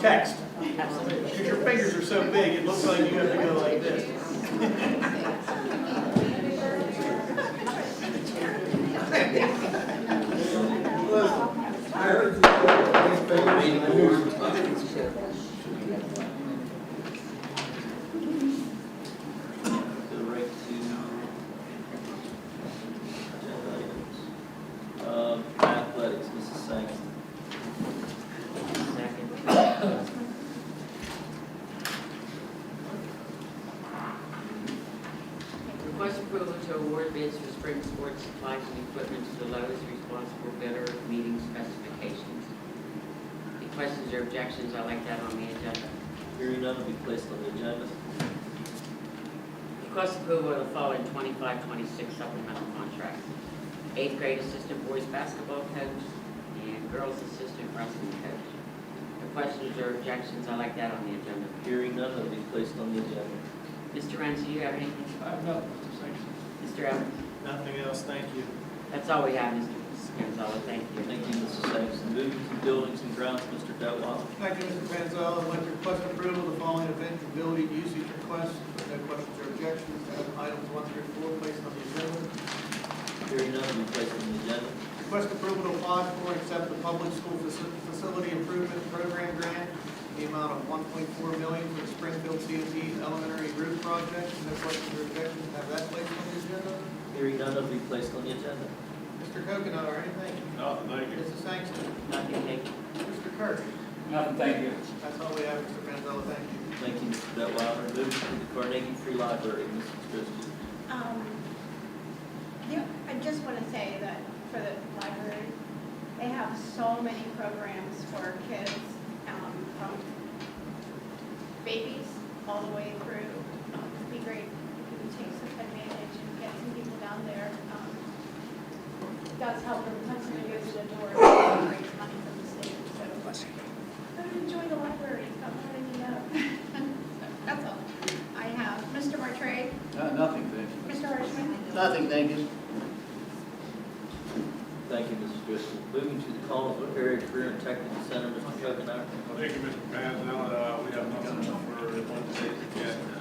Text. Because your fingers are so big, it looks like you have to go like this. I heard Go right to agenda items. Athletics, Mrs. Sangston. Request approval to award bids for spring sports supplies and equipment to the lowest responsible bidder meeting specifications. Any questions or objections? I like that on the agenda. Hearing none will be placed on the agenda. Request approval of the following 25-26 supplemental contracts. 8th grade assistant boys basketball coach and girls assistant wrestling coach. No questions or objections? I like that on the agenda. Hearing none will be placed on the agenda. Mr. Renzi, do you have anything? No, Mr. Sangston. Mr. Evans? Nothing else, thank you. That's all we have, Mr. Gonzalez. Thank you. Thank you, Mrs. Sangston. Moving to buildings and grounds, Mr. Detwiler. Thank you, Mr. Panzella. I'd like to request approval of the following event and building usage requests. No questions or objections. Have items 1 through 4 placed on the agenda. Hearing none will be placed on the agenda. Request approval to apply for and accept the public school facility improvement program grant in the amount of $1.4 million for the Springfield CMT Elementary Roof Project. No questions or objections. Have that placed on the agenda. Hearing none will be placed on the agenda. Mr. Coconut, or anything? Nothing, thank you. Mrs. Sangston? Nothing, thank you. Mr. Kirk? Nothing, thank you. That's all we have, Mr. Panzella. Thank you. Thank you, Mr. Detwiler. Moving to the Carnegie Free Library, Mrs. Christie. I just want to say that for the library, they have so many programs for kids, from babies all the way through. It'd be great if you take some advantage and get some people down there. It does help them once they go to the door, and raise money from the state, so go enjoy the library, come on and that's all I have. Mr. Martre, Nothing, thank you. Mr. Hirschman. Nothing, thank you. Thank you, Mrs. Driscoll. Moving to the Collinsville Area Career and Technical Center, Mr. Coconut. Thank you, Mr. Panzella. We have nothing for Wednesday's agenda.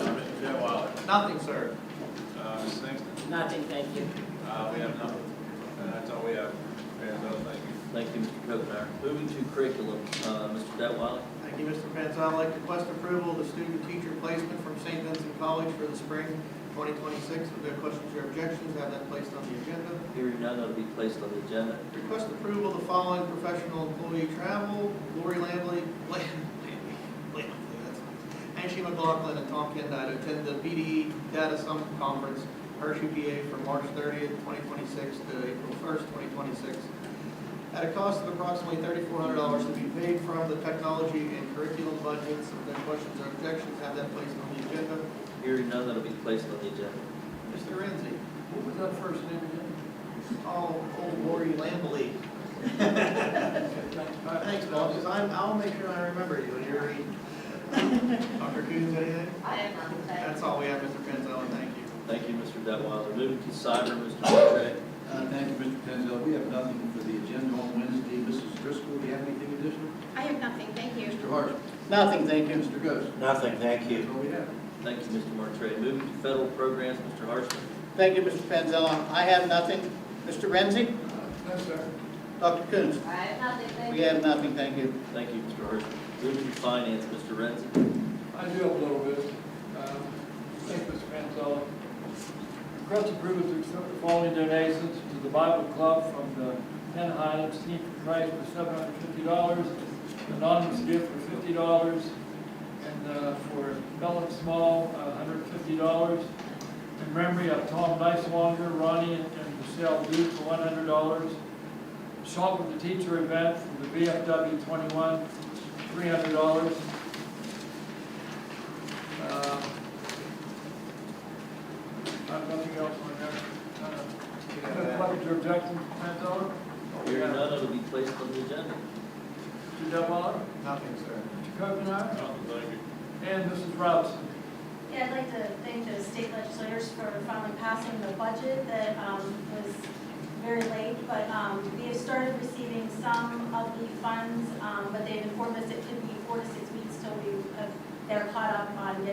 Mr. Detwiler. Nothing, sir. Ms. Singleton. Nothing, thank you. We have nothing. That's all we have. Panzella, thank you. Thank you, Mr. Coconut. Moving to curriculum, Mr. Detwiler. Thank you, Mr. Panzella. I'd like to request approval of the student-teacher placement from St. Vincent College for the spring 2026. With no questions or objections, have that placed on the agenda. Hearing none, that will be placed on the agenda. Request approval of the following professional employee travel. Lori Lambley, Angie McLaughlin, and Tom Kenda to attend the BDE Data Summit Conference, Hershey, PA, from March 30th, 2026 to April 1st, 2026. At a cost of approximately $3,400 to be paid from the technology and curriculum budgets. If no questions or objections, have that placed on the agenda. Hearing none, that will be placed on the agenda. Mr. Renzi, what was that first name again? Oh, Lori Lambley. Thanks, Paul, because I'll make sure I remember you when you're reading. Dr. Coons, anything? I have nothing. That's all we have, Mr. Panzella, thank you. Thank you, Mr. Detwiler. Moving to cyber, Mr. Martre. Thank you, Mr. Panzella. We have nothing for the agenda on Wednesday. Mrs. Driscoll, do you have anything additional? I have nothing, thank you. Mr. Harsh? Nothing, thank you. Mr. Ghost? Nothing, thank you. That's all we have. Thank you, Mr. Martre. Moving to federal programs, Mr. Harshman. Thank you, Mr. Panzella. I have nothing. Mr. Renzi? No, sir. Dr. Coons? I have nothing, thank We have nothing, thank you. Thank you, Mr. Harshman. Moving to finance, Mr. Renzi. I do have a little bit. Thank you, Mr. Panzella. Request approval to accept the following donations to the Bible Club from the Penn Highlands Team for Christ for $750, anonymous gift for $50, and for Mellon Small, $150. In memory of Tom Nicelonger, Ronnie, and Michelle Duke for $100. Shop with the Teacher event from the VFW 21, $300. Nothing else on there. No questions or objections, Panzella? Hearing none, it will be placed on the agenda. Mr. Detwiler? Nothing, sir. Mr. Coconut? Nothing, thank you. And Mrs. Robinson? Yeah, I'd like to thank the state legislators for finally passing the budget that was very late, but we have started receiving some of the funds, but they've informed us it could be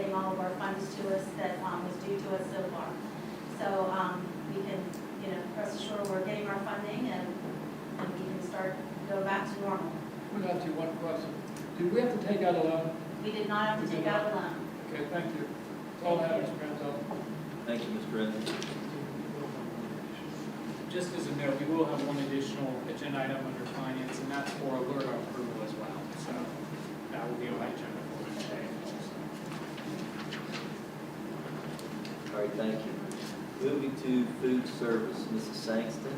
getting all of our funds to us that was due to us so far. So we can, rest assured we're getting our funding and we can start, go back to normal. We'll ask you one question. Did we have to take out a loan? We did not have to take out a loan. Okay, thank you. That's all I have, Mr. Franzola. Thank you, Mr. Renzi. Just as a note, we will have one additional agenda item under finance, and that's for alert approval as well. So that will be on my agenda for today also. All right, thank you. Moving to food service, Mrs. Sangston.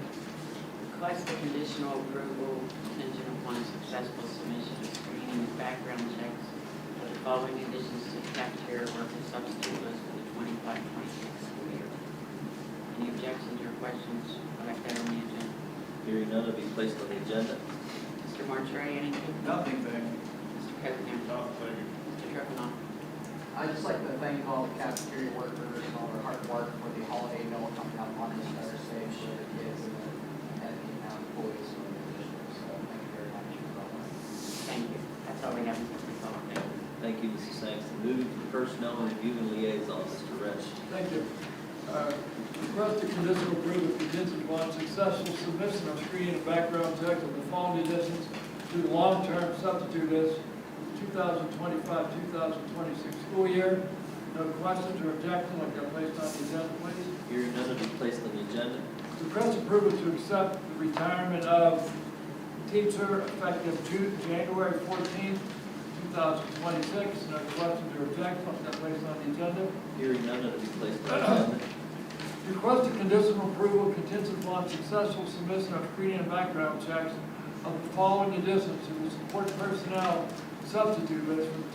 Request for conditional approval contingent upon successful submission of screening and background checks for the following additions to the cafeteria worker substitute list for the 25-26 school year. Any objections or questions like that on the agenda? Hearing none, will be placed on the agenda. Mr. Martire, anything? Nothing, thank you. Mr. Covenant? No, thank you. Mr. Triplin? I'd just like to thank all the cafeteria workers and all their hard work for the holiday meal coming up on this Thursday for the kids and the employees of the district. So thank you very much for all that. Thank you. That's all we have, Mr. Controller. Thank you. Thank you, Mrs. Sangston. Moving to personnel review and liaison, Mr. Wrench. Thank you. Request a conditional approval contingent upon successful submission of screening and background checks of the following additions to the long-term substitute list for the 2025-2026 school year. No questions or objections, like that placed on the agenda, please. Hearing none, will be placed on the agenda. Request approval to accept the retirement of teacher effective January 14th, 2026. No questions or objections, like that placed on the agenda. Hearing none, will be placed on the agenda. Request a conditional approval contingent upon successful submission of screening and background checks of the following additions to the support personnel substitute list for the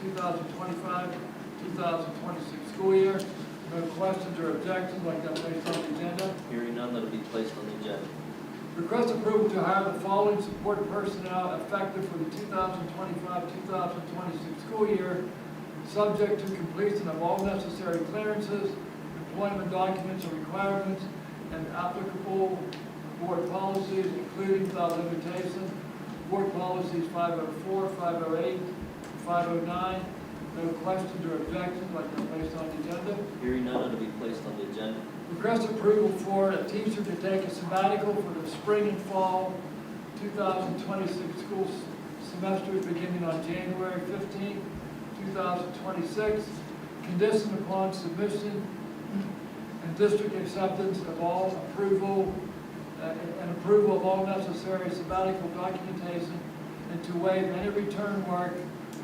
2025-2026 school year. No questions or objections, like that placed on the agenda. Hearing none, that will be placed on the agenda. Request approval to hire the following support personnel effective for the 2025-2026 school year, subject to completion of all necessary clearances, employment documents and requirements, and applicable board policies, including without limitation, board policies 504, 508, 509. No questions or objections, like they're placed on the agenda. Hearing none, it will be placed on the agenda. Request approval for a teacher to take a sabbatical for the spring and fall 2026 school semesters beginning on January 15, 2026, conditioned upon submission and district acceptance of all approval and approval of all necessary sabbatical documentation, and to waive any return work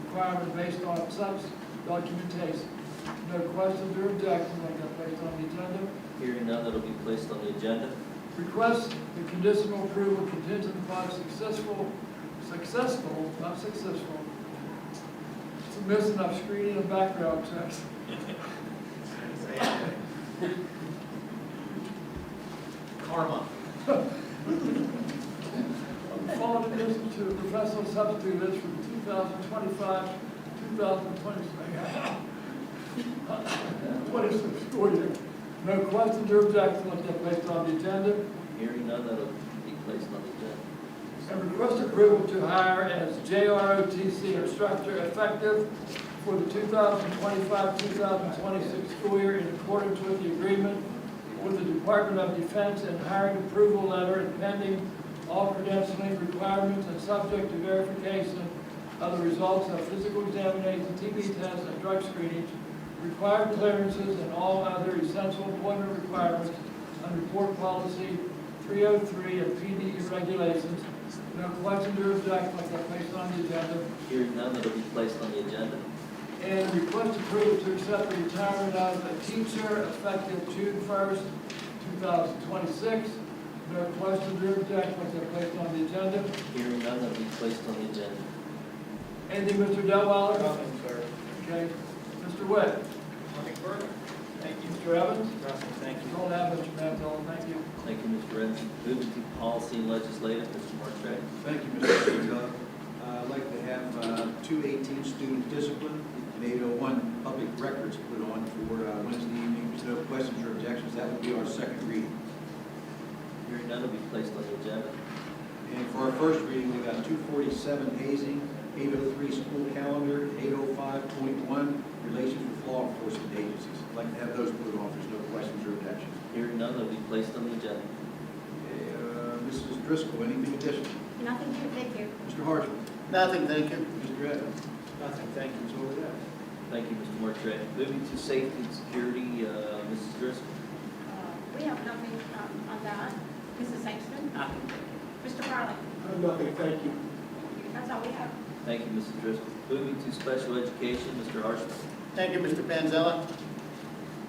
requirement based on such documentation. No questions or objections, like that placed on the agenda. Hearing none, that will be placed on the agenda. Request the conditional approval contingent upon successful, not successful, submission of screening and background checks. Karma. Following addition to the professional substitute list for the 2025-2026 school year. No questions or objections, like that placed on the agenda. Hearing none, that will be placed on the agenda. And request approval to hire as JROTC instructor effective for the 2025-2026 school year in accordance with the agreement with the Department of Defense and hiring approval letter and pending all credentialing requirements and subject to verification of the results of physical examination, TB tests, and drug screenings, required clearances, and all other essential employment requirements under board policy 303 and PD regulations. No questions or objections, like that placed on the agenda. Hearing none, that will be placed on the agenda. And request approval to accept the retirement of a teacher effective June 1st, 2026. No questions or objections, like that placed on the agenda. Hearing none, that will be placed on the agenda. Anything, Mr. Delweiler? Nothing, sir. Okay. Mr. Witt? Nothing further. Thank you. Mr. Evans? Nothing, thank you. Don't have Mr. Mantel, thank you. Thank you, Mr. Renzi. Moving to policy and legislative, Mr. Martre. Thank you, Mr. Franzola. I'd like to have 218 student discipline and 801 public records put on for Wednesday evening. There's no questions or objections. That will be our second reading. Hearing none, will be placed on the agenda. And for our first reading, we got 247 hazing, 803 school calendar, 805 5.1, relations with law enforcement agencies. I'd like to have those put on if there's no questions or objections. Hearing none, they'll be placed on the agenda. Okay, Mrs. Driscoll, anything additional? Nothing here, thank you. Mr. Harshman? Nothing, thank you. Mr. Evans? Nothing, thank you. Ms. Overdeck? Thank you, Mr. Marquardt. Moving to safety and security, Mrs. Driscoll. We have nothing on that. Mrs. Sexton? Nothing. Mr. Farley? Nothing, thank you. That's all we have. Thank you, Mrs. Driscoll. Moving to special education, Mr. Harshman. Thank you, Mr. Panzella.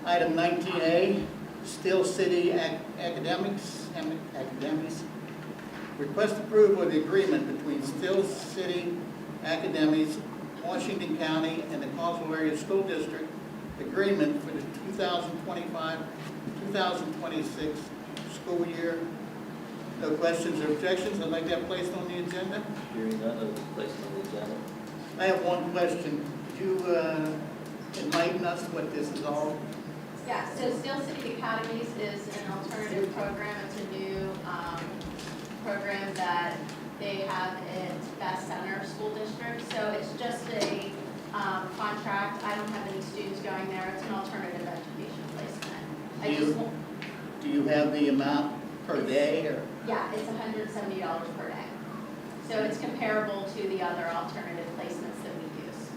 Item 19A, Steel City Academics. Request approval of the agreement between Steel City Academies, Washington County, and the Collinsville Area School District agreement for the 2025-2026 school year. No questions or objections. I'd like to have placed on the agenda. Hearing none, they'll be placed on the agenda. I have one question. Could you enlighten us what this is all? Yeah, so Steel City Academies is an alternative program. It's a new program that they have at Bass Center School District. So it's just a contract. I don't have any students going there. It's an alternative education placement. Do you have the amount per day or? Yeah, it's $170 per day. So it's comparable to the other alternative placements that we use.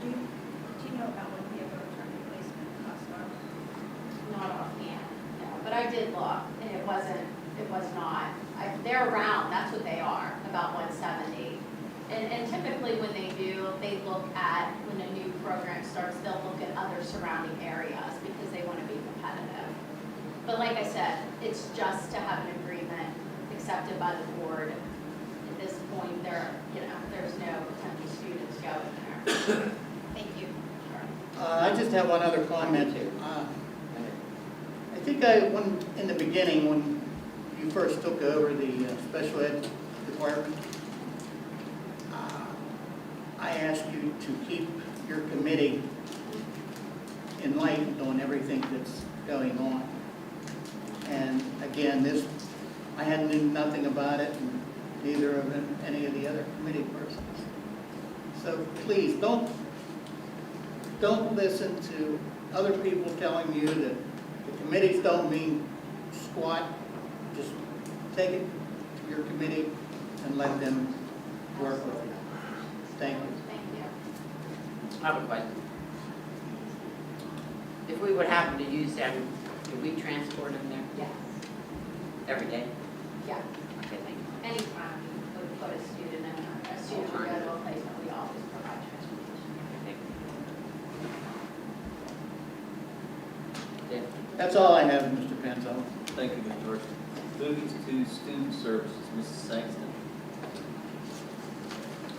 Do you know about what the other alternative placement costs are? Not offhand, no, but I did look, and it was not. They're around, that's what they are, about 170. And typically when they do, they look at, when a new program starts, they'll look at other surrounding areas because they want to be competitive. But like I said, it's just to have an agreement accepted by the board. At this point, there's no potential students going there. Thank you. I just have one other comment. I think in the beginning, when you first took over the special ed department, I asked you to keep your committee enlightened on everything that's going on. And again, I had knew nothing about it, and neither of any of the other committee persons. So please, don't listen to other people telling you that the committees don't mean squat. Just take it to your committee and let them work with you. Thank you. Thank you. I have a question. If we would happen to use them, do we transport them there Yes, every day? yeah. Okay, thank you. Anytime we put a student in, a student will go to a placement, we always provide transportation. Thank you. Yeah. That's all I have, Mr. Panzo. Thank you, Mr. Harshman. Moving to student services, Mrs. Sangston.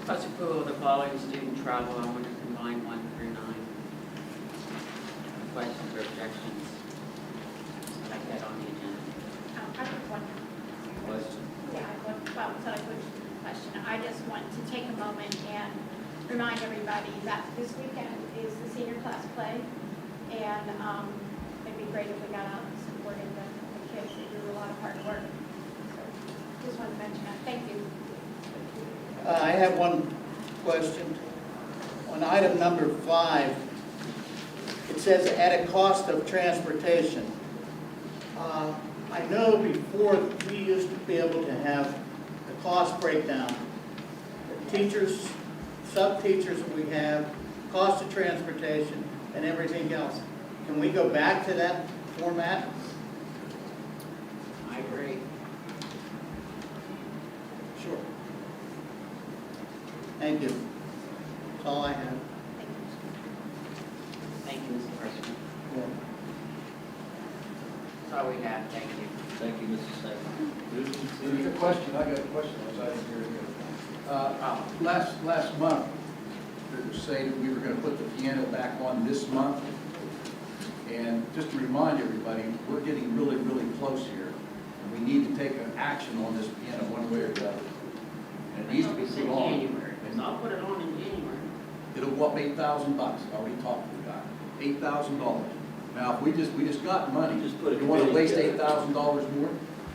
Plus approval of the following student travel, I want to combine 1 through 9. Questions or objections? Like that on the agenda. I have one. Question? Yeah, it's not a good question. I just want to take a moment and remind everybody that this weekend is the senior class play. And it'd be great if we got out and supported the kids. They do a lot of hard work. So just wanted to mention that. Thank you. I have one question. On item number 5, it says at a cost of transportation. I know before we used to be able to have the cost breakdown. The teachers, sub-teachers that we have, cost of transportation, and everything else. Can we go back to that format? I agree. Sure. Thank you. That's all I have. Thank you, Mr. President. That's all we have. Thank you. Thank you, Mrs. Sangston. Moving There's a to, question, I got a question, I didn't hear it. Last month, it was saying that we were going to put the piano back on this month. And just to remind everybody, we're getting really, really close here. And we need to take an action on this piano one way or the other. And it needs to be It's put in on. January. I'll put it on in January. It'll go up $8,000, I already talked to the guy, $8,000. Now, if we just got money, Just put a you want to committee waste together. $8,000 more?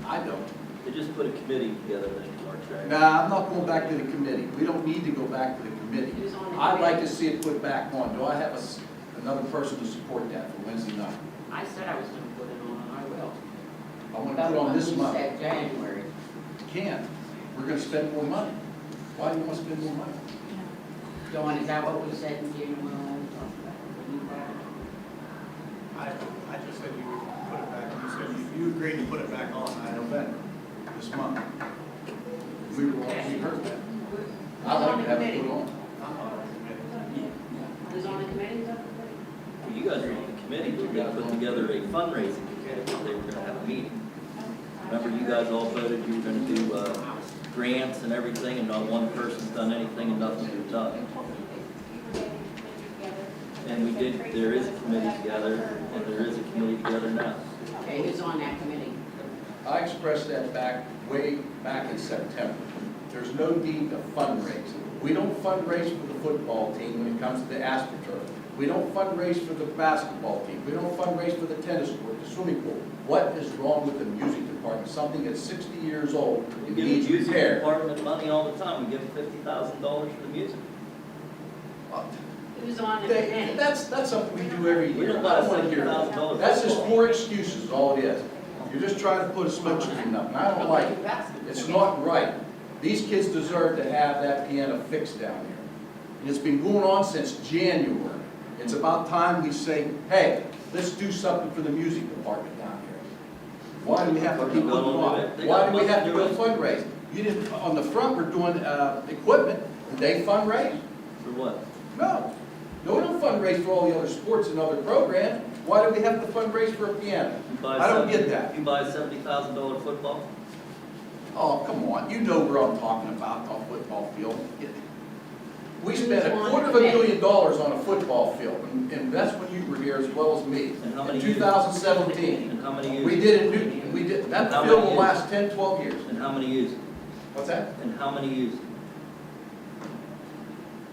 I don't. they just put a committee together, Mr. Marquardt. Nah, I'm not going back to the committee. We don't need to go back to the committee. committee. Who's on the I'd like to committee? see it put back on. Do I have another person to support that for Wednesday night? I said I was gonna put it on, and I will. I want to put it on this You month. said January. Can't. We're going to spend more money. Why do you want to spend more money? Dawn, is that what we said in January? I just said you would put it back, you said you agreed to put it back on. I don't November, this month. We heard that. Who's I'd on like the to have it committee? put on. I'm on the committee. Who's on the committee? Well, you guys are on the committee, but we put together a fundraising committee, they were gonna have a meeting. Remember, you guys all voted you were gonna do, grants and everything, and not one person's done anything and nothing's been done. And we did, there is a committee together, and there is a committee together now. Okay, who's on that committee? I expressed that way back in September. There's no need to fundraise. We don't fundraise for the football team when it comes to the AstroTurf. We don't fundraise for the basketball team. We don't fundraise for the tennis court, the swimming pool. What is wrong with the music department? Something that's 60 years old, We it give needs the music repair. department money all the time, we give them $50,000 for the music. Who's on the committee? That's something we do every We year. don't I buy don't want to hear that. $70,000. That's just more excuses, is all it is. You're just trying to put a smokescreen up, and I don't like it. It's not right. These kids deserve to have that piano fixed down here. And it's been going on since January. It's about time we say, hey, let's do something for the music department down here. Why do we have to keep putting on? Why do we have to go fundraise? You didn't, on the front, we're doing equipment. Did they fundraise? For what? No. No, we don't fundraise for all the other sports and other programs. Why do we have to fundraise for a piano? You buy I don't get that. You buy a $70,000 football? Oh, come on, you know where I'm talking about, on a football field. We spent $250,000 on a football field, and that's when you were here as well as me, And how in many years? 2017. And how many We use it? did it, that How field many will years? last 10, 12 years. And how many use it? What's that? And how many use it?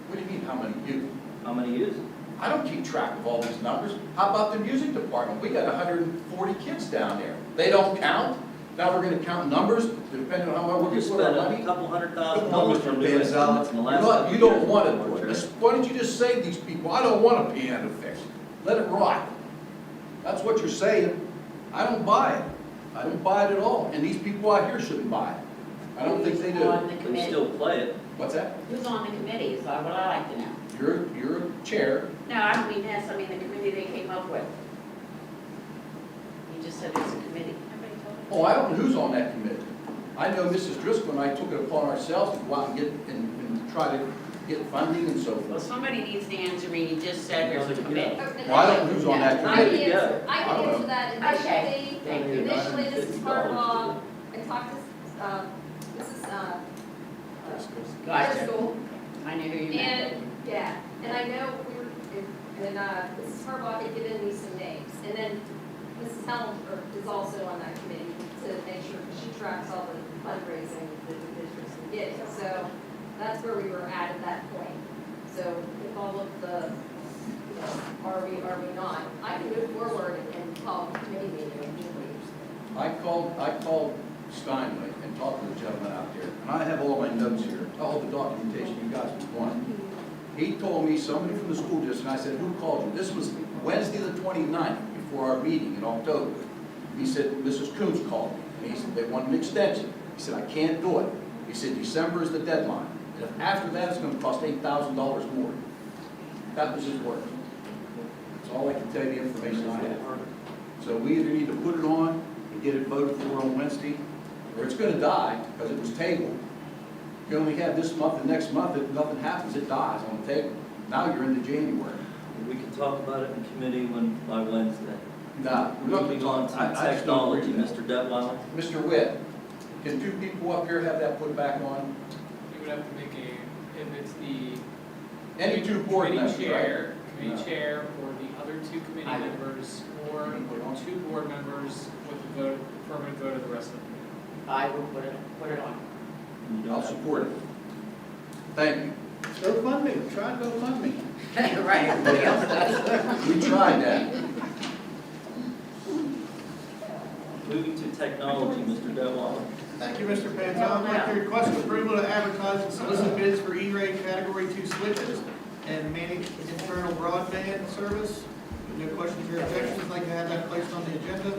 What do you mean, how many you? How many use it? I don't keep track of all these numbers. How about the music department? We got 140 kids down there. They don't count? Now we're gonna count numbers, depending on how much we're We gonna put our spent money? a couple $100,000 Mr. on new Manziel, instruments in the last. You don't want to do it. Why don't you just say to these people, I don't want a piano fixed. Let it rot. That's what you're saying. I don't buy it. I don't buy it at all. And these people out here shouldn't buy it. I don't think they Who's on do. the We committee? still play it. What's that? Who's on the committee is what I like to know. You're a chair. No, I don't mean this, I mean the committee they came up with. You just said it's a committee. Everybody told me. Oh, I don't know who's on that committee. I know Mrs. Driscoll and I took it upon ourselves to go out and get, and try to get funding and so Well, forth. somebody needs to answer me, you just said there's a committee. Well, I don't know who's on that I committee. can answer, I I can don't answer know. that Okay. initially. Initially, this is part of, I talked to, Mrs. Gotcha. School. I knew who you meant. And, yeah, and I know we were, and Mrs. Harbaugh had given me some names. And then Mrs. Helm is also on that committee to make sure, she tracks all the fundraising that the district's been getting. So that's where we were at that point. So with all of the, you know, are we not? I can move forward and call a committee meeting immediately. I called Steinway and talked to the gentleman out there, and I have all my notes here, all the documentation you guys would want. He told me somebody from the school district, and I said, who called you? This was Wednesday the 29th, before our meeting in October. He said, Mrs. Coombs called me, and he said, they want an extension. He said, I can't do it. He said, December is the deadline. And if after that, it's gonna cost $8,000 more. That was his word. That's all I can tell you, the information I have. So we either need to put it on and get it voted for on Wednesday, or it's gonna die, because it was tabled. You only have this month and next month, if nothing happens, it dies on the table. Now you're into January. We can talk about it in committee by Wednesday. Now, we're not Moving on to I just don't agree technology, with that. Mr. Detweiler. Mr. Witt, can two people up here have that put back on? You would have to make a, if it's the. Any two board members, Committee right? chair, committee No. chair, or the other two committee Either. members, or You can put it on. two board members with the vote, affirmative vote of the rest of the committee. I will put it on. You don't I'll have- support it. Thank you. GoFundMe, try GoFundMe. Right, everybody else does. We tried that. Moving to technology, Mr. Detweiler. Thank you, Mr. Panzel. I'd like to request approval to advertise and solicit bids for E-rate Category 2 switches and manage internal broadband service. No questions or objections, I'd like to have that placed on the agenda.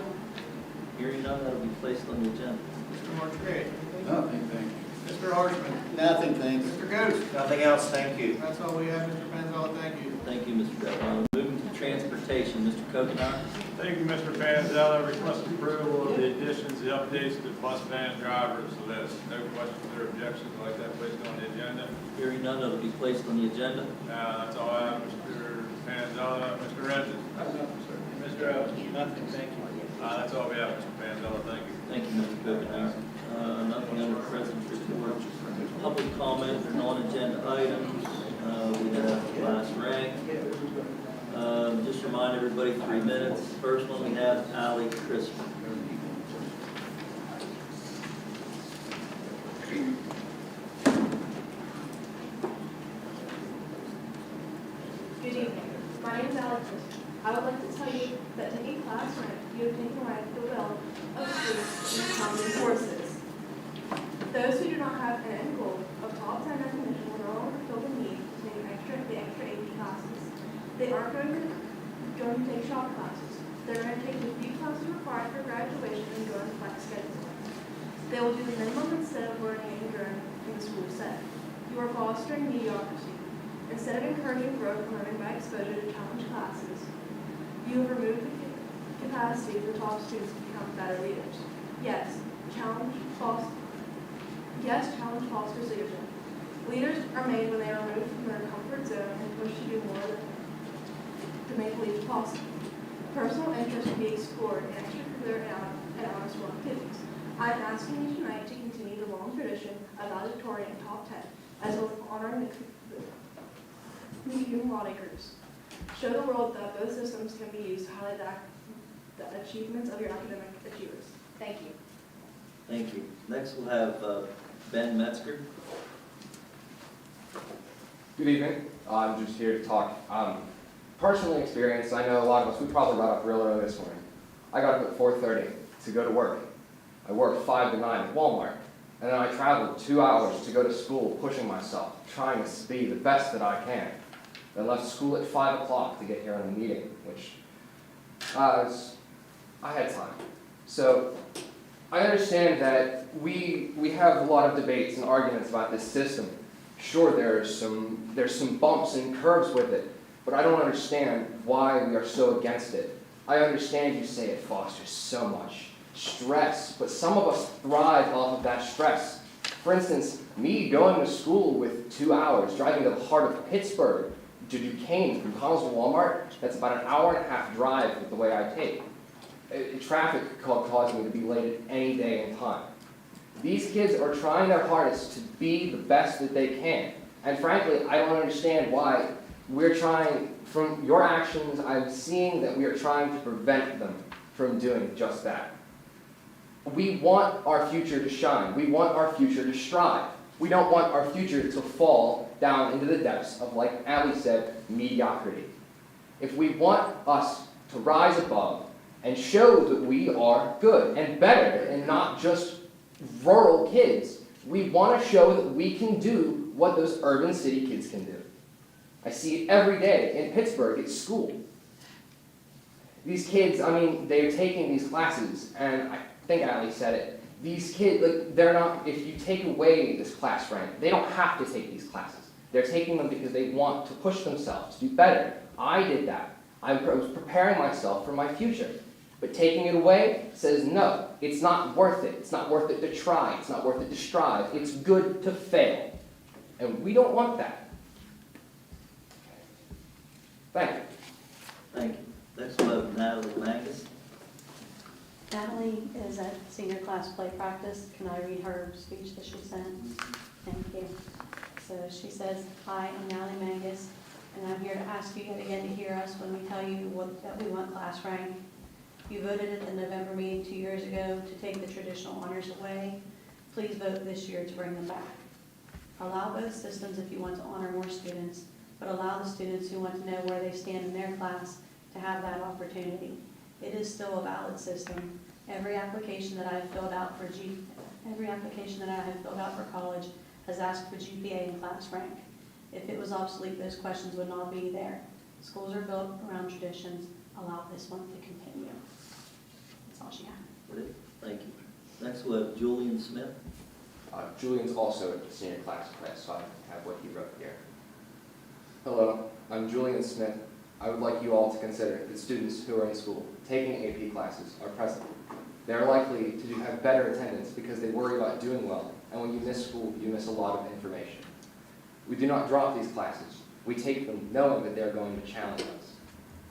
Hearing none, that'll be placed on the agenda. Mr. Marquardt. Nothing, thank you. Mr. Harshman. Nothing, thanks. Mr. Ghost. Nothing else, thank you. That's all we have, Mr. Panzel. Thank you. Thank you, Mr. Detwiler. Moving to transportation, Mr. Kokenar. Thank you, Mr. Panzella. Request approval of the additions, the updates to bus van drivers list. No questions or objections, I'd like that placed on the agenda. Hearing none, that'll be placed on the agenda. That's all I have, Mr. Panzella. Mr. Renton? Mr. Evans? Nothing, thank you. That's all we have, Mr. Panzella, thank you. Thank you, Mr. Kokenar. Nothing under President's report. Public comment or non-agenda items. We have class rank. Just remind everybody, 3 minutes. First one, we have Allie Crispin. Good evening. My name is Alex. I would like to tell you that taking class rank, you have taken away the will of students in common courses. Those who do not have an end goal of top 10 recognition will no longer feel the need to take the extra AP classes. They aren't going to take shop classes. They're going to take the few classes required for graduation and go on flex schedule. They will do the minimum instead of learning and growing in the school setting. You are fostering mediocrity. Instead of encouraging growth and learning by exposure to challenge classes, you have removed the capacity for top students to become better leaders. Challenge fosters leadership. Leaders are made when they are removed from their comfort zone and pushed to do more to make leaders possible. Personal interests can be explored in extracurricular and honor-school activities. I am asking you tonight to continue the long tradition of valedictorian top 10, as well as honoring the human lawmakers. Show the world that both systems can be used to highlight the achievements of your academic achievers. Thank you. Thank you. Next, we'll have Ben Metzger. Good evening. I'm just here to talk. Personally experienced, I know a lot of us, we probably got up real early this morning. I got up at 4:30 to go to work. I worked 5 to 9 at Walmart. And then I traveled 2 hours to go to school, pushing myself, trying to be the best that I can. I left school at 5 o'clock to get here on a meeting, which I had time. So I understand that we have a lot of debates and arguments about this system. Sure, there's some bumps and curves with it, but I don't understand why we are so against it. I understand you say it fosters so much stress, but some of us thrive off of that stress. For instance, me going to school with 2 hours, driving to the heart of Pittsburgh to Duquesne from Connellsville Walmart, that's about an hour and a half drive with the way I take. Traffic caused me to be late at any day and time. These kids are trying their hardest to be the best that they can. And frankly, I don't understand why we're trying, from your actions, I'm seeing that we are trying to prevent them from doing just that. We want our future to shine. We want our future to strive. We don't want our future to fall down into the depths of, like Allie said, mediocrity. If we want us to rise above and show that we are good and better and not just rural kids, we want to show that we can do what those urban city kids can do. I see it every day in Pittsburgh at school. These kids, I mean, they're taking these classes, and I think Allie said it. These kids, like, they're not, if you take away this class rank, they don't have to take these classes. They're taking them because they want to push themselves, to do better. I did that. I was preparing myself for my future. But taking it away says, no, it's not worth it. It's not worth it to try. It's not worth it to strive. It's good to fail. And we don't want that. Thank you. Thank you. Next, we'll have Natalie Mangus. Natalie is at senior class play practice. Can I read her speech that she sent? Thank you. So she says, "Hi, I'm Natalie Mangus, and I'm here to ask you yet again to hear us when we tell you that we want class rank. You voted at the November meeting 2 years ago to take the traditional honors away. Please vote this year to bring them back. Allow both systems if you want to honor more students, but allow the students who want to know where they stand in their class to have that opportunity. It is still a valid system. Every application that I have filled out for every application that I have filled out for college has asked for GPA and class rank. If it was obsolete, those questions would not be there. Schools are built around traditions. Allow this one to continue. That's all she had. Good. Thank you. Next, we'll have Julian Smith. Julian's also a senior class class, so I have what he wrote here. Hello, I'm Julian Smith. I would like you all to consider that students who are in school taking AP classes are present. They are likely to have better attendance because they worry about doing well, and when you miss school, you miss a lot of information. We do not drop these classes. We take them knowing that they are going to challenge us.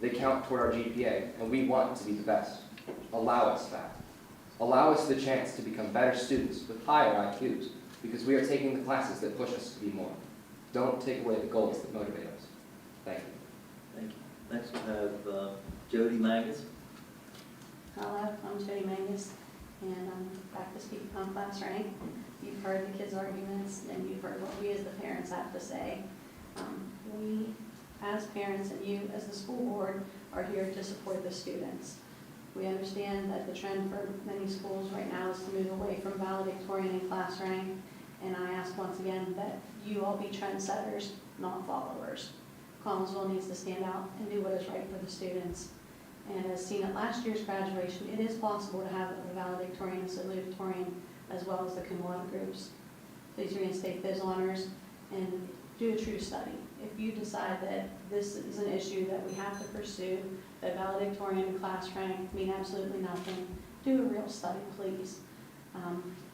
They count toward our GPA, and we want to be the best. Allow us that. Allow us the chance to become better students with higher IQs, because we are taking the classes that push us to be more. Don't take away the goals that motivate us. Thank you. Thank you. Next, we'll have Jody Mangus. Hello, I'm Jody Mangus, and I'm back to speak on class rank. You've heard the kids' arguments, and you've heard what we as the parents have to say. We, as parents, and you as the school board, are here to support the students. We understand that the trend for many schools right now is to move away from valedictorian and class rank, and I ask once again that you all be trendsetters, not followers. Collinsville needs to stand out and do what is right for the students. And as seen at last year's graduation, it is possible to have a valedictorian and salutatorian as well as the cum laude groups. Please reinstate those honors and do a true study. If you decide that this is an issue that we have to pursue, that valedictorian and class rank mean absolutely nothing, do a real study, please.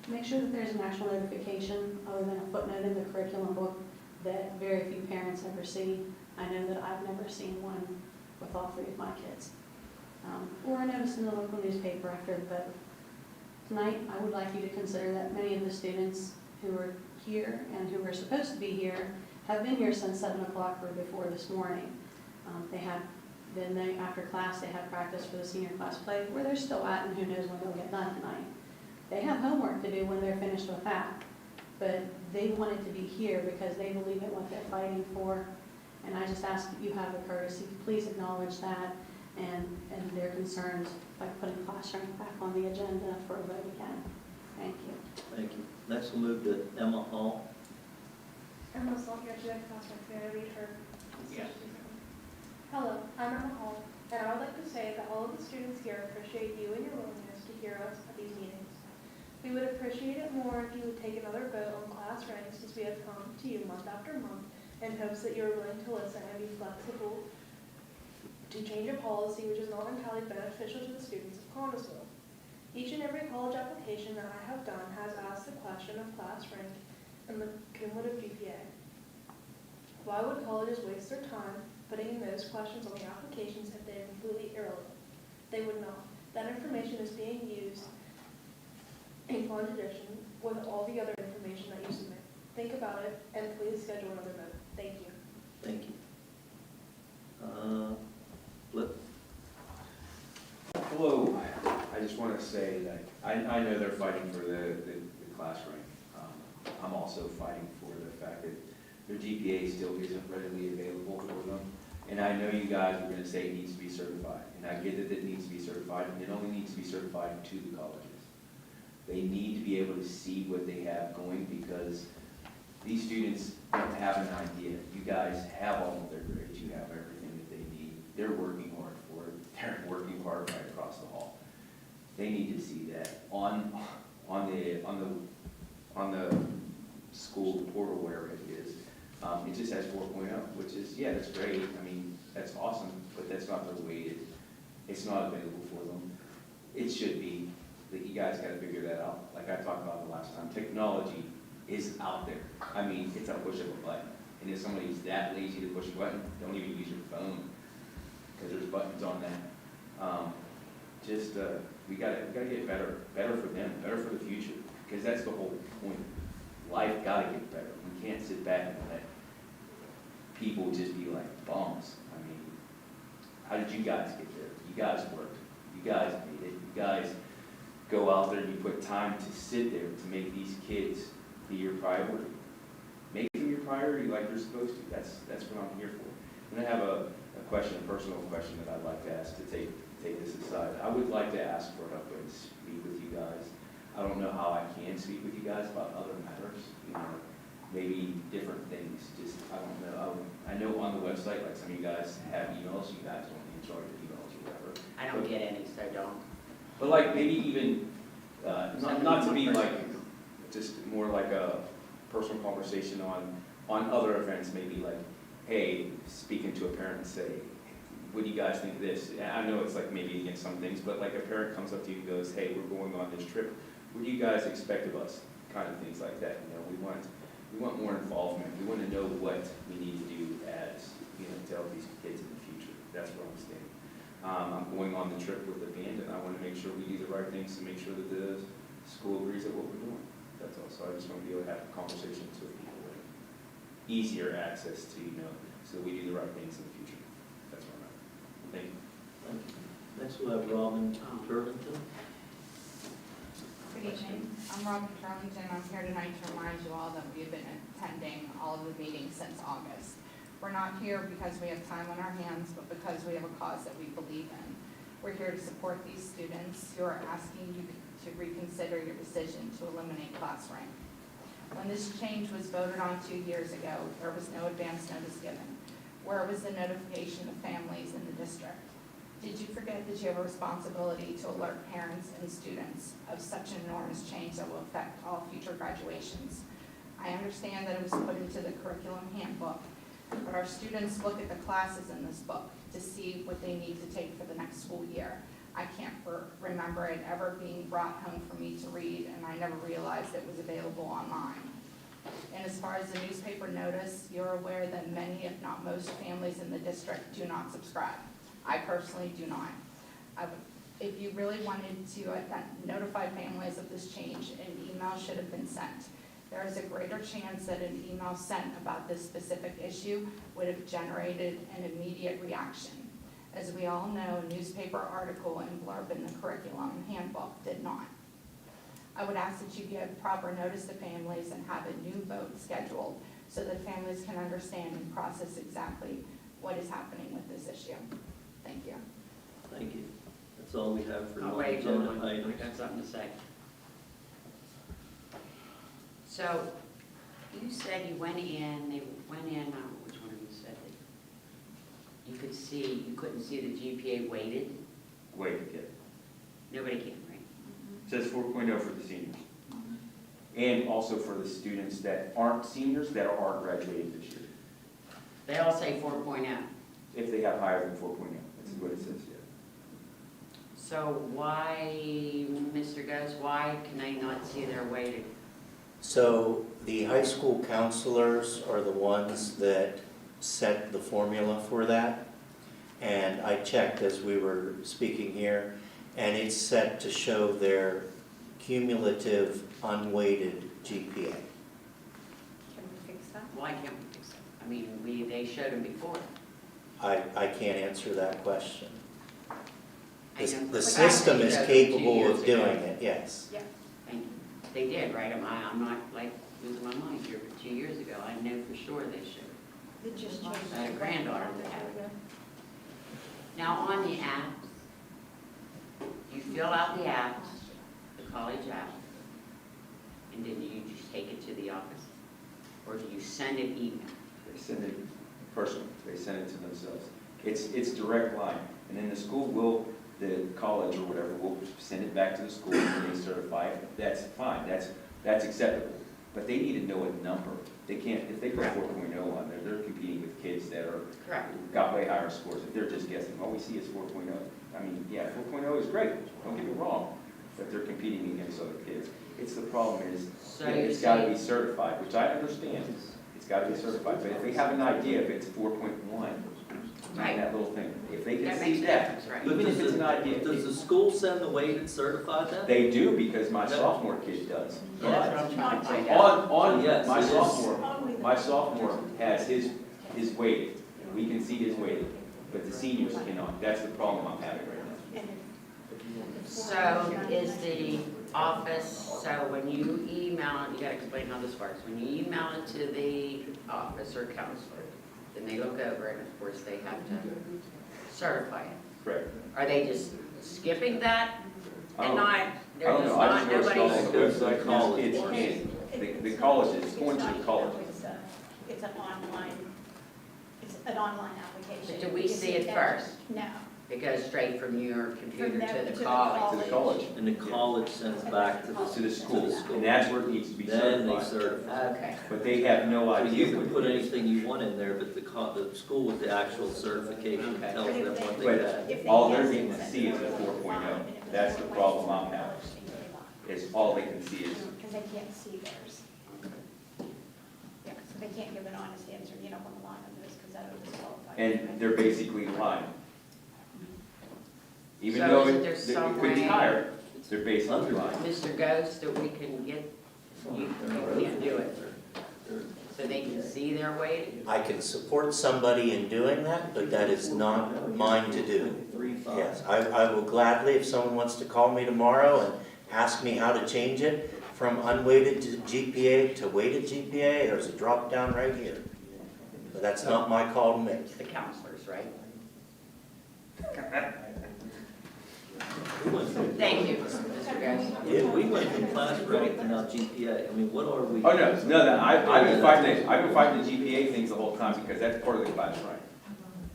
Make sure that there's an actual notification other than a footnote in the curriculum book that very few parents ever see. I know that I've never seen one with all three of my kids. Or a notice in the local newspaper after the vote. Tonight, I would like you to consider that many of the students who are here and who are supposed to be here have been here since 7 o'clock or before this morning. After class, they have practice for the senior class play, where they're still at, and who knows when they'll get done tonight. They have homework to do when they're finished with that, but they wanted to be here because they believe in what they're fighting for, and I just ask that you have the courtesy, please acknowledge that and their concerns by putting class rank back on the agenda for a vote again. Thank you. Thank you. Next, we'll move to Emma Hall. Emma Salter, Judah Classroom, may I read her? Yes. Hello, I'm Emma Hall, and I would like to say that all of the students here appreciate you and your willingness to hear us at these meetings. We would appreciate it more if you would take another vote on class ranks, as we have come to you month after month in hopes that you are willing to listen and be flexible to change a policy which is not entirely beneficial to the students of Collinsville. Each and every college application that I have done has asked the question of class rank and the cumulative GPA. Why would colleges waste their time putting in those questions on the applications if they are completely irrelevant? They would not. That information is being used in contradiction with all the other information that you submit. Think about it and please schedule another vote. Thank you. Thank you. Flip. Hello. I just want to say that I know they're fighting for the class rank. I'm also fighting for the fact that their GPA still isn't readily available for them. And I know you guys are going to say it needs to be certified. And I get that it needs to be certified, and it only needs to be certified to the colleges. They need to be able to see what they have going, because these students don't have an idea. You guys have all of their grades. You have everything that they need. They're working hard for it. They're working hard right across the hall. They need to see that on the school portal, wherever it is. It just has 4.0, which is, yeah, that's great. I mean, that's awesome, but that's not the way it's not available for them. It should be. That you guys got to figure that out. Like I talked about the last time, technology is out there. I mean, it's a push of a button. And if somebody's that lazy to push a button, don't even use your phone, because there's buttons on that. We gotta get better for them, better for the future, because that's the whole point. Life gotta get better. We can't sit back and let people just be like bums. I mean, how did you guys get there? You guys worked. You guys made it. You guys go out there and you put time to sit there to make these kids be your priority. Make them your priority like you're supposed to. That's what I'm here for. And I have a personal question that I'd like to ask to take this aside. I would like to ask for an open speak with you guys. I don't know how I can speak with you guys about other matters, you know, maybe different things, just, I don't know. I know on the website, like some of you guys have emails, you guys don't in charge of emails or whatever. I don't get any, so don't. But like maybe even, not to be like, just more like a personal conversation on other events, maybe like, hey, speaking to a parent and say, what do you guys think of this? I know it's like maybe against some things, but like a parent comes up to you and goes, hey, we're going on this trip. What do you guys expect of us? Kind of things like that. You know, we want more involvement. We want to know what we need to do as, you know, to help these kids in the future. That's what I'm saying. I'm going on the trip with the band, and I want to make sure we do the right things to make sure that the school agrees at what we're doing. That's all. So I just want to be able to have conversations with people with easier access to, you know, so we do the right things in the future. That's what I'm at. Thank you. Thank you. Next we'll have Robin Turlington. Good evening. I'm Robin Turlington. I'm here tonight to remind you all that we have been attending all of the meetings since August. We're not here because we have time on our hands, but because we have a cause that we believe in. We're here to support these students who are asking you to reconsider your decision to eliminate class rank. When this change was voted on 2 years ago, there was no advance notice given. Where was the notification of families in the district? Did you forget that you have a responsibility to alert parents and students of such an enormous change that will affect all future graduations? I understand that it was put into the curriculum handbook, but our students look at the classes in this book to see what they need to take for the next school year. I can't remember it ever being brought home for me to read, and I never realized it was available online. And as far as the newspaper notice, you're aware that many, if not most, families in the district do not subscribe. I personally do not. If you really wanted to notify families of this change, an email should have been sent. There is a greater chance that an email sent about this specific issue would have generated an immediate reaction. As we all know, a newspaper article and blurb in the curriculum handbook did not. I would ask that you give proper notice to families and have a new vote scheduled so that families can understand and process exactly what is happening with this issue. Thank you. Thank you. That's all we have for Oh, wait, non-agenda gentlemen, I items. got something to say. So, you said you went in, which one of you said that you couldn't see the GPA weighted? Wait, yeah. Nobody can, right? It says 4.0 for the seniors. And also for the students that aren't seniors that aren't graduating this year. They all say 4.0. If they have higher than 4.0, that's what it says, yeah. So why, Mr. Ghost, why can they not see their weighted? So the high school counselors are the ones that set the formula for that. And I checked as we were speaking here, and it's set to show their cumulative unweighted GPA. Can we fix that? Why can't we fix it? I mean, they showed them before. I can't answer that question. I know. The system is But they showed them 2 capable years of ago. doing it, yes. Yeah. And they did, right? I'm not like losing my mind here, but 2 years ago, I know for sure they showed. It just changed. I had a granddaughter that had it. Now, on the apps, you fill out the apps, the college app, and then you just take it to the office? Or do you send it email? They send it personally, they send it to themselves. It's direct line, and then the school will, the college or whatever, will send it back to the school and they certify it. That's fine, that's acceptable. But they need to know a number. They can't, if they put 4.0 on there, they're competing with kids that are, got way higher scores. If they're just guessing, all we see is 4.0. I mean, yeah, 4.0 is great, don't get me wrong, but they're competing against other kids. It's the problem is, So yeah, it's gotta be certified, which I understand. It's gotta be certified, but if they have an idea if it's 4.1, Right. that little thing, if they can That see makes a that, difference, right? even if it's an idea. Does the school send the weighted certified then? They do, because my sophomore kid does. Yeah, that's what I'm trying to find out. On, Yes, my it is. sophomore has his weighted. We can see his weighted, but the seniors cannot. That's the problem I'm having right now. So is the office, so when you email it, you gotta explain how this works. When you email it to the office or counselor, then they look over it, and of course they have to certify it. Correct. Are they just skipping that and not I don't know, I just noticed all on the There's website, college. it's the colleges, it's going to the college. It's an online application. But do we You see can it get- first? No. It goes straight from your computer From them to to the the college. To the college, And the college sends back to to the the school, school. and that's where it needs to be Then they certified. certify. Okay. But they have no So idea. you can put anything you want in there, but the school with the actual certification Okay. tells them what they But had. If they all they're guess getting it's to at see is the 4.0. That's the problem I'm having, is all they can see is, Because they can't see theirs. Yeah, so they can't give an honest answer, you know, on the line of this, because that would disqualify. and they're basically lying. Even So though is it there it some could be way- higher, they're basically lying. Mr. Ghost, that we can get, you can't do it, so they can see their weighting? I can support somebody in doing that, but that is not mine to do. 3.5. Yes, I will gladly, if someone wants to call me tomorrow and ask me how to change it from unweighted to GPA to weighted GPA, there's a drop down right here. But that's not my call to make. It's the counselors, right? We went from- Thank you, Mr. Ghost. Yeah, we went from class grade to now GPA. I mean, what are we? Oh, no, I've been fighting the GPA things the whole time because that's part of the class rank.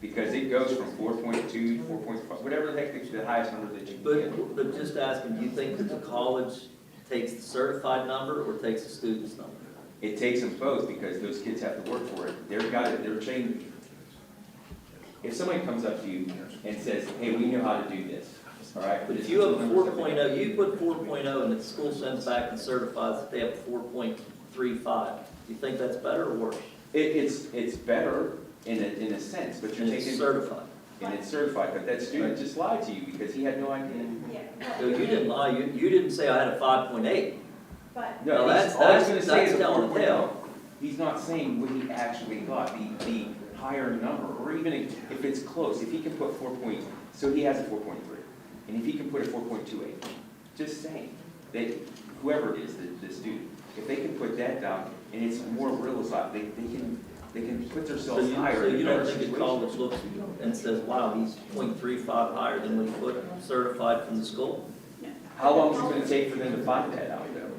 Because it goes from 4.2 to 4.5, whatever the heck the highest number that you can get. But just asking, do you think that the college takes the certified number or takes the student's number? It takes them both because those kids have to work for it. They're trained. If somebody comes up to you and says, hey, we know how to do this, all right? But if you have a 4.0, you put 4.0 and the school sends back and certifies that they have 4.35, do you think that's better or worse? It's better in a sense, but you're And it's taking. certified. And it's certified, but that student just lied to you because he had no idea. So you didn't lie, you didn't say I had a 5.8. But No, Well, that's, that's- all he's gonna that's say is a telling 4.0. tale. He's not saying what he actually got, the higher number, or even if it's close, if he can put 4 point, so he has a 4.3, and if he can put a 4.28, just saying, that whoever it is, the student, if they can put that down, and it's more realistic, they can put So themselves you, higher so in a you better don't think the situation. college looks and says, wow, he's 0.35 higher than when he put certified from the school? How long is it gonna take for them to find that out, though?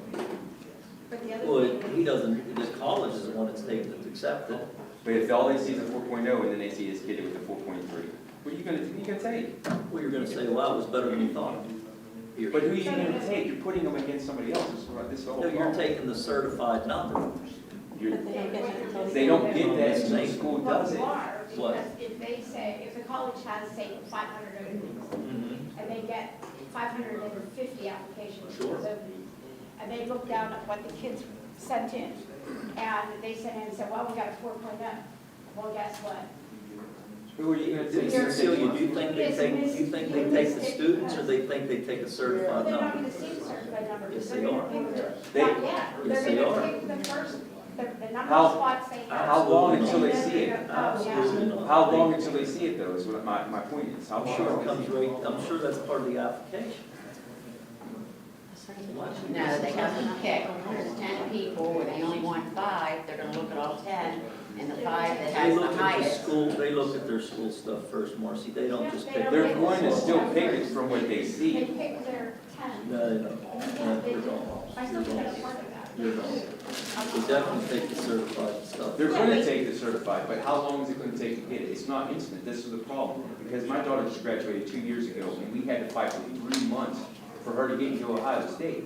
But the other Well, thing, he doesn't, the college is the one that's taking it, accepted. But if all they see is a 4.0 and then they see this kid with a 4.3, what are you gonna take? Well, you're gonna say, wow, it was better than you thought. But who are you gonna take? You're putting them against somebody else. This is the whole No, you're problem. taking the certified number. You're- But they don't get it until They don't get that until the school well, does you it. are, What? because if they say, if the college has, say, 500 openings, and they get 550 applications for Sure. those openings, and they look down at what the kids sent in, and they sent in and said, well, we got a 4.0. Well, guess what? Who are you gonna take? Cecilia, do you think they take the students or they think they take a Well, certified they're not number? going to see the certified number. Yes, They're they gonna are. pick their- They- Not yet. Yes, They're they gonna are. pick the first, the number How- of spots they have. How long until they see it? Absolutely not. How long until they see it, though, is what my point is. How I'm sure it long? comes right, I'm sure that's part of the application. No, they have to pick, there's 10 people, where they only want 5, they're gonna look at all 10, and the 5 that They has look the at the highest. school, they look at their school stuff first, Marcy, they don't just pick. They're going to still pick it from what they They see. pick their 10. No, they don't. No, you're wrong. I still think that's part of that. You're wrong. They definitely take the certified stuff. They're going to take the certified, but how long is it going to take to get it? It's not instant. This is the problem. Because my daughter just graduated 2 years ago, and we had to fight for 3 months for her to get into Ohio State.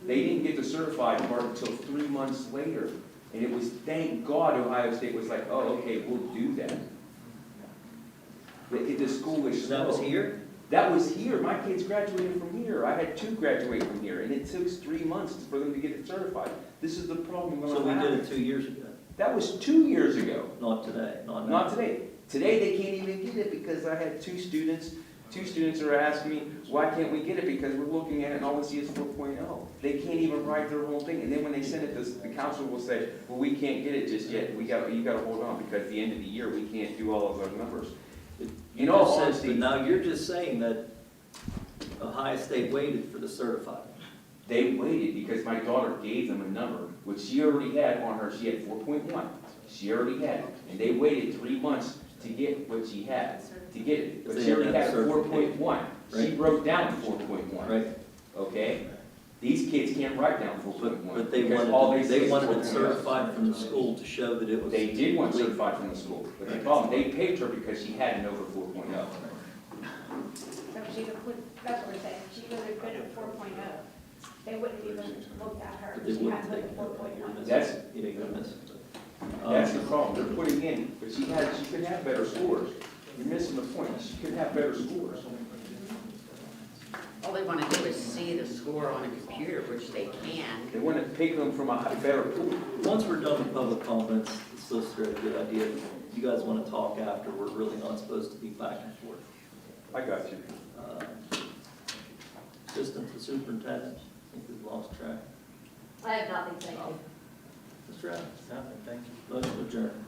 They didn't get the certified part until 3 months later. And it was, thank God, Ohio State was like, oh, okay, we'll do that. The school is So that was slow. here? That was here. My kids graduated from here. I had 2 graduate from here, and it took 3 months for them to get it certified. This is the problem. So we did it 2 years ago, That was 2 years ago. not today, not now. Not today. Today, they can't even get it because I had 2 students. 2 students are asking me, why can't we get it? Because we're looking at it and all we see is 4.0. They can't even write their whole thing. And then when they send it, the counselor will say, well, we can't get it just yet. You gotta hold on because at the end of the year, we can't do all of those numbers. You all just said, honesty- but now you're just saying that Ohio State waited for the certified. They waited because my daughter gave them a number, which she already had on her. She had 4.1. She already had it. And they waited 3 months to get what she had, to get it. But They she already didn't have had certification. 4.1. She Right. broke down 4.1. Right. okay? These kids can't write down 4.1. But they because all wanted, see they is wanted it 4.0. certified from the school to show that it was. They did want certified from the school, but the problem, they paid her because she had an over 4.0. So she would put, that's what we're saying, she would have put it 4.0. They wouldn't even look at her, But they she wouldn't had to take put it. 4.1. That's- You ain't gonna miss it. That's the problem, they're putting in, but she could have better scores. You're missing the point, she could have better scores. All they want to do is see the score on a computer, which they can. They want to pick them from a better pool. Once we're done with public comments, it's still a good idea. If you guys want to talk after, we're really not supposed to be back and forth. I got you. Assistant to superintendent, I think we've lost track. I have nothing, thank you. Mr. Evans? Nothing, thank you. Motion adjourned.